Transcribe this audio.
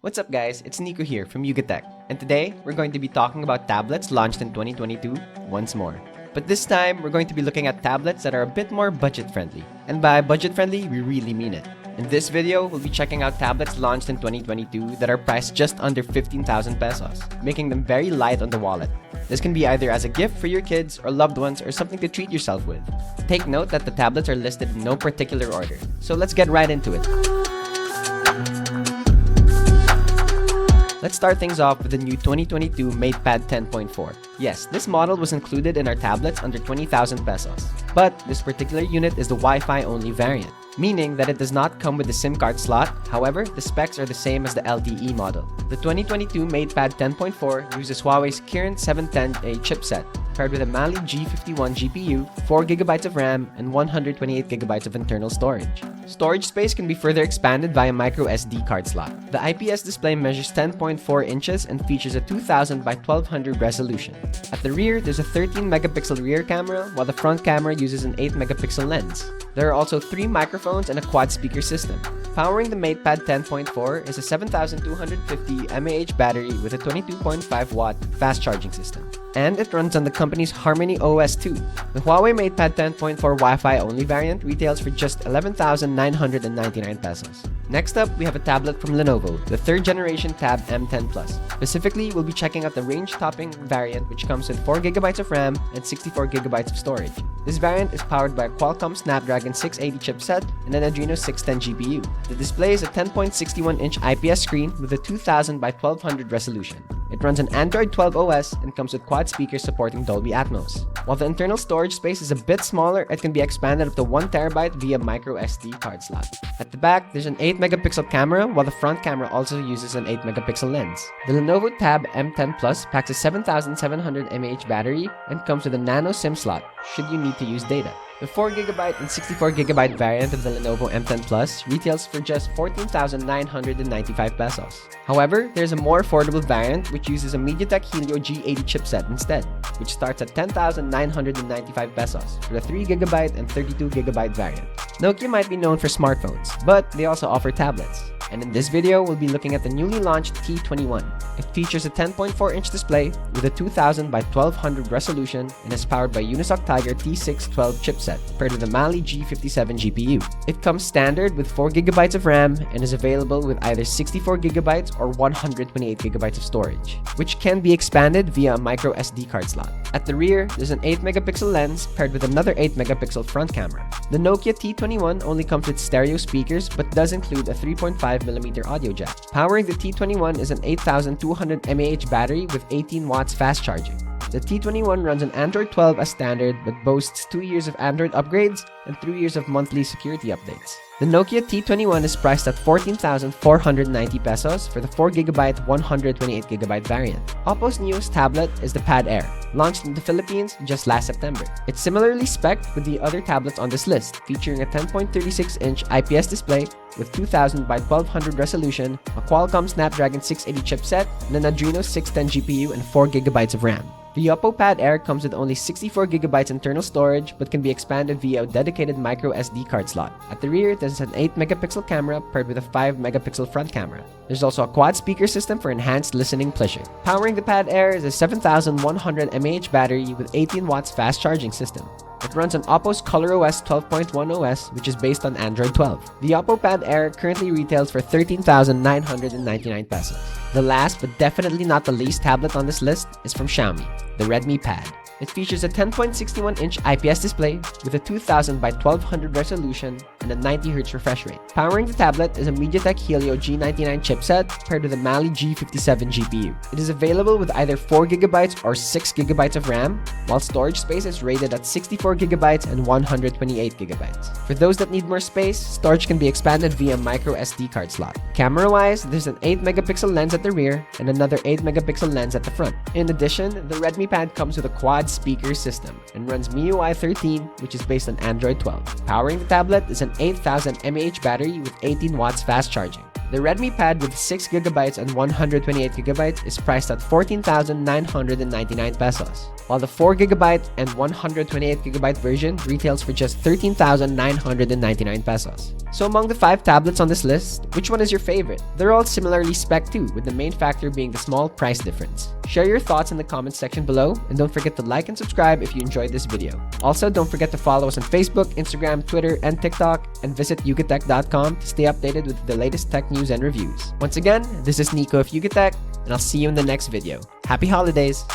What's up guys, it's Nico here from Yugatech, and today we're going to be talking about tablets launched in 2022 once more. But this time, we're going to be looking at tablets that are a bit more budget-friendly. And by budget-friendly, we really mean it. In this video, we'll be checking out tablets launched in 2022 that are priced just under 15,000 pesos, making them very light on the wallet. This can be either as a gift for your kids or loved ones or something to treat yourself with. Take note that the tablets are listed in no particular order. So let's get right into it. Let's start things off with the new 2022 MatePad 10.4. Yes, this model was included in our tablets under 20,000 pesos. But this particular unit is the Wi-Fi only variant, meaning that it does not come with the SIM card slot. However, the specs are the same as the LTE model. The 2022 MatePad 10.4 uses Huawei's Kirin 710A chipset, paired with a Mali G51 GPU, 4GB of RAM, and 128GB of internal storage. Storage space can be further expanded via micro SD card slot. The IPS display measures 10.4 inches and features a 2000 by 1200 resolution. At the rear, there's a 13-megapixel rear camera, while the front camera uses an 8-megapixel lens. There are also 3 microphones and a quad speaker system. Powering the MatePad 10.4 is a 7250 mAh battery with a 22.5-watt fast charging system. And it runs on the company's Harmony OS 2. The Huawei MatePad 10.4 Wi-Fi only variant retails for just 11,999 pesos. Next up, we have a tablet from Lenovo, the 3rd generation Tab M10 Plus. Specifically, we'll be checking out the range-topping variant, which comes with 4GB of RAM and 64GB of storage. This variant is powered by a Qualcomm Snapdragon 680 chipset and an Adreno 610 GPU. The display is a 10.61-inch IPS screen with a 2000 by 1200 resolution. It runs on Android 12 OS and comes with quad speakers supporting Dolby Atmos. While the internal storage space is a bit smaller, it can be expanded up to 1TB via micro SD card slot. At the back, there's an 8-megapixel camera, while the front camera also uses an 8-megapixel lens. The Lenovo Tab M10 Plus packs a 7700 mAh battery and comes with a nano SIM slot, should you need to use data. The 4GB and 64GB variant of the Lenovo M10 Plus retails for just 14,995 pesos. However, there's a more affordable variant which uses a MediaTek Helio G80 chipset instead, which starts at 10,995 pesos for the 3GB and 32GB variant. Nokia might be known for smartphones, but they also offer tablets. And in this video, we'll be looking at the newly launched T21. It features a 10.4-inch display with a 2000 by 1200 resolution and is powered by Unisoc Tiger T612 chipset, paired with a Mali G57 GPU. It comes standard with 4GB of RAM and is available with either 64GB or 128GB of storage, which can be expanded via a micro SD card slot. At the rear, there's an 8-megapixel lens paired with another 8-megapixel front camera. The Nokia T21 only comes with stereo speakers but does include a 3.5mm audio jack. Powering the T21 is an 8200 mAh battery with 18 watts fast charging. The T21 runs on Android 12 as standard but boasts 2 years of Android upgrades and 3 years of monthly security updates. The Nokia T21 is priced at 14,490 pesos for the 4GB 128GB variant. Oppo's newest tablet is the Pad Air, launched in the Philippines just last September. It's similarly spec'd with the other tablets on this list, featuring a 10.36-inch IPS display with 2000 by 1200 resolution, a Qualcomm Snapdragon 680 chipset, and an Adreno 610 GPU and 4GB of RAM. The Oppo Pad Air comes with only 64GB internal storage but can be expanded via a dedicated micro SD card slot. At the rear, there's an 8-megapixel camera paired with a 5-megapixel front camera. There's also a quad speaker system for enhanced listening pleasure. Powering the Pad Air is a 7100 mAh battery with 18 watts fast charging system. It runs on Oppo's ColorOS 12.1 OS, which is based on Android 12. The Oppo Pad Air currently retails for 13,999 pesos. The last but definitely not the least tablet on this list is from Xiaomi, the Redmi Pad. It features a 10.61-inch IPS display with a 2000 by 1200 resolution and a 90Hz refresh rate. Powering the tablet is a MediaTek Helio G99 chipset paired with a Mali G57 GPU. It is available with either 4GB or 6GB of RAM, while storage space is rated at 64GB and 128GB. For those that need more space, storage can be expanded via micro SD card slot. Camera-wise, there's an 8-megapixel lens at the rear and another 8-megapixel lens at the front. In addition, the Redmi Pad comes with a quad speaker system and runs MIUI 13, which is based on Android 12. Powering the tablet is an 8000 mAh battery with 18 watts fast charging. The Redmi Pad with 6GB and 128GB is priced at 14,999 pesos, while the 4GB and 128GB version retails for just 13,999 pesos. So among the 5 tablets on this list, which one is your favorite? They're all similarly spec'd too, with the main factor being the small price difference. Share your thoughts in the comments section below, and don't forget to like and subscribe if you enjoyed this video. Also, don't forget to follow us on Facebook, Instagram, Twitter, and TikTok, and visit yugatech.com to stay updated with the latest tech news and reviews. Once again, this is Nico of Yugatech, and I'll see you in the next video. Happy holidays!